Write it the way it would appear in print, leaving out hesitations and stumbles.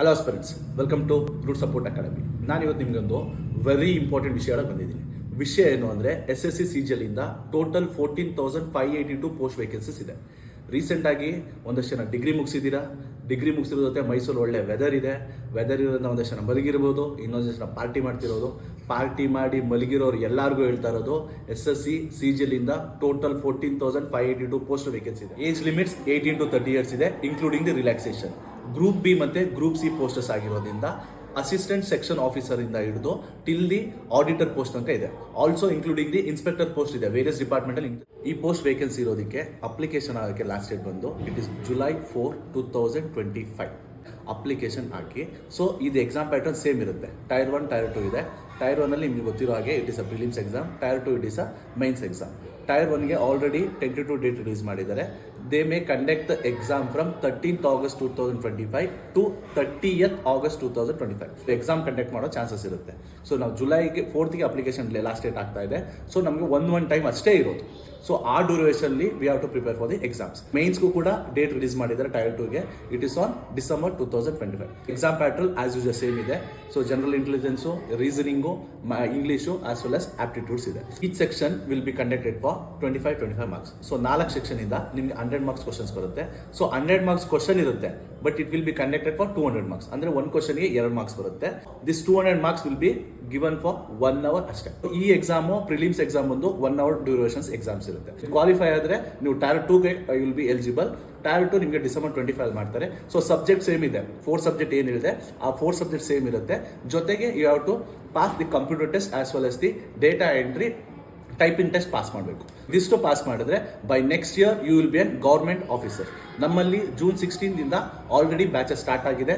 Hello aspirants, welcome to Root Support Academy. ನಾನಿವತ್ತು ನಿಮಗೊಂದು very important ವಿಷಯ ಬಂದಿದ್ದೀನಿ. ವಿಷಯ ಏನು ಅಂದರೆ SSC CGL ಇಂದ ಟೋಟಲ್ 14,582 ಪೋಸ್ಟ್ ವೇಕೆನ್ಸೀಸ್ ಇದೆ. ರೀಸೆಂಟಾಗಿ ಒಂದಷ್ಟು ಜನ ಡಿಗ್ರಿ ಮುಗಿಸಿದ್ದೀರಾ. ಡಿಗ್ರಿ ಮುಗಿಸಿರೋ ಜೊತೆ ಮೈಸೂರು ಒಳ್ಳೆ ವೆದರ್ ಇದೆ. ವೆದರ್ ಇರೋದ್ರಿಂದ ಒಂದಷ್ಟು ಜನ ಮಲಗಿರ್ಬೋದು, ಇನ್ನೊಂದಷ್ಟು ಜನ ಪಾರ್ಟಿ ಮಾಡ್ತಿರೋದು. ಪಾರ್ಟಿ ಮಾಡಿ ಮಲಗಿರೋರು ಎಲ್ಲರಿಗೂ ಹೇಳ್ತಾ ಇರೋದು SSC CGL ಇಂದ ಟೋಟಲ್ 14,582 ಪೋಸ್ಟ್ ವೇಕೆನ್ಸಿ ಇದೆ. ಏಜ್ ಲಿಮಿಟ್ಸ್ 18 to 30 ಇಯರ್ಸ್ ಇದೆ, including the relaxation. Group B ಮತ್ತೆ ಗ್ರೂಪ್ ಸಿ ಪೋಸ್ಟಸ್ ಆಗಿರೋದ್ರಿಂದ ಅಸಿಸ್ಟೆಂಟ್ ಸೆಕ್ಷನ್ ಆಫೀಸರ್ ಇಂದ ಹಿಡಿದು ಟಿಲ್ ದಿ ಆಡಿಟರ್ ಪೋಸ್ಟ್ ಅಂತ ಇದೆ. Also including the inspector post ಇದೆ ವೇರಿಯಸ್ ಡಿಪಾರ್ಟ್ಮೆಂಟ್ ಅಲ್ಲಿ. ಈ ಪೋಸ್ಟ್ ವೇಕೆನ್ಸಿ ಇರೋದಕ್ಕೆ ಅಪ್ಲಿಕೇಶನ್ ಆಗೋಕ್ಕೆ ಲಾಸ್ಟ್ ಡೇಟ್ ಬಂದು ಇಟ್ ಇಸ್ July 4, 2025. ಅಪ್ಲಿಕೇಶನ್ ಹಾಕಿ. ಸೊ ಇದು ಎಕ್ಸಾಮ್ ಪ್ಯಾಟರ್ನ್ ಸೇಮ್ ಇರುತ್ತೆ. ಟೈರ್ 1, ಟೈರ್ 2 ಇದೆ. ಟೈರ್ 1 ಅಲ್ಲಿ ನಿಮಗೆ ಗೊತ್ತಿರೋ ಹಾಗೆ it is a prelims exam. Tier 2 it is a mains exam. Tier 1ಗೆ ಆಲ್ರೆಡಿ ಟೆಂಟೇಟಿವ್ ಡೇಟ್ ರಿಲೀಸ್ ಮಾಡಿದ್ದಾರೆ. They may conduct the exam from 13th August 2025 to 30th August 2025. Exam conduct ಮಾಡೋ chances ಇರುತ್ತೆ. So ನಾವು ಜುಲೈಗೆ 4th application last date ಆಗ್ತಾ ಇದೆ. So ನಮಗೆ one time ಅಷ್ಟೇ ಇರೋದು. ಸೊ ಆ ಡ್ಯೂರೇಷನ್ಲಿ we have to prepare for the exams. ಮೇನ್ಸ್ಗೂ ಕೂಡ ಡೇಟ್ ರಿಲೀಸ್ ಮಾಡಿದ್ದಾರೆ ಟೈರ್ 2ಗೆ. It is on December 2025. Exam pattern as usual same ಇದೆ. So general intelligence, reasoning, English as well as aptitudes ಇದೆ. Each section will be conducted for 25 marks. So 4 section ಇಂದ ನಿಮಗೆ 100 marks questions ಬರುತ್ತೆ. So 100 marks question ಇರುತ್ತೆ, but it will be conducted for 200 marks. ಅಂದ್ರೆ ಒಂದು ಕ್ವಶನ್ಗೆ 2 marks ಬರುತ್ತೆ. This 200 marks will be given for 1 hour ಅಷ್ಟೇ. ಈ ಎಕ್ಸಾಮು ಪ್ರಿಲಿಮ್ಸ್ ಎಕ್ಸಾಮ್ ಒಂದು 1 hour ಡ್ಯೂರೇಷನ್ಸ್ ಎಕ್ಸಾಮ್ಸ್ ಇರುತ್ತೆ. ಕ್ವಾಲಿಫೈ ಆದ್ರೆ ನೀವು ಟೈರ್ 2ಗೆ ವಿಲ್ ಬಿ ಎಲಿಜಿಬಲ್. ಟೈರ್ 2 ನಿಮಗೆ December 25 ಮಾಡ್ತಾರೆ. ಸೊ ಸಬ್ಜೆಕ್ಟ್ ಸೇಮ್ ಇದೆ. 4 ಸಬ್ಜೆಕ್ಟ್ ಏನಿದೆ ಆ 4 ಸಬ್ಜೆಕ್ಟ್ ಸೇಮ್ ಇರುತ್ತೆ. ಜೊತೆಗೆ you have to pass the computer test as well as the data entry typing test pass ಮಾಡಬೇಕು. ಇದಿಷ್ಟು ಪಾಸ್ ಮಾಡಿದ್ರೆ by next year you will be an government officer. ನಮ್ಮಲ್ಲಿ June 16 already batches start ಆಗಿದೆ.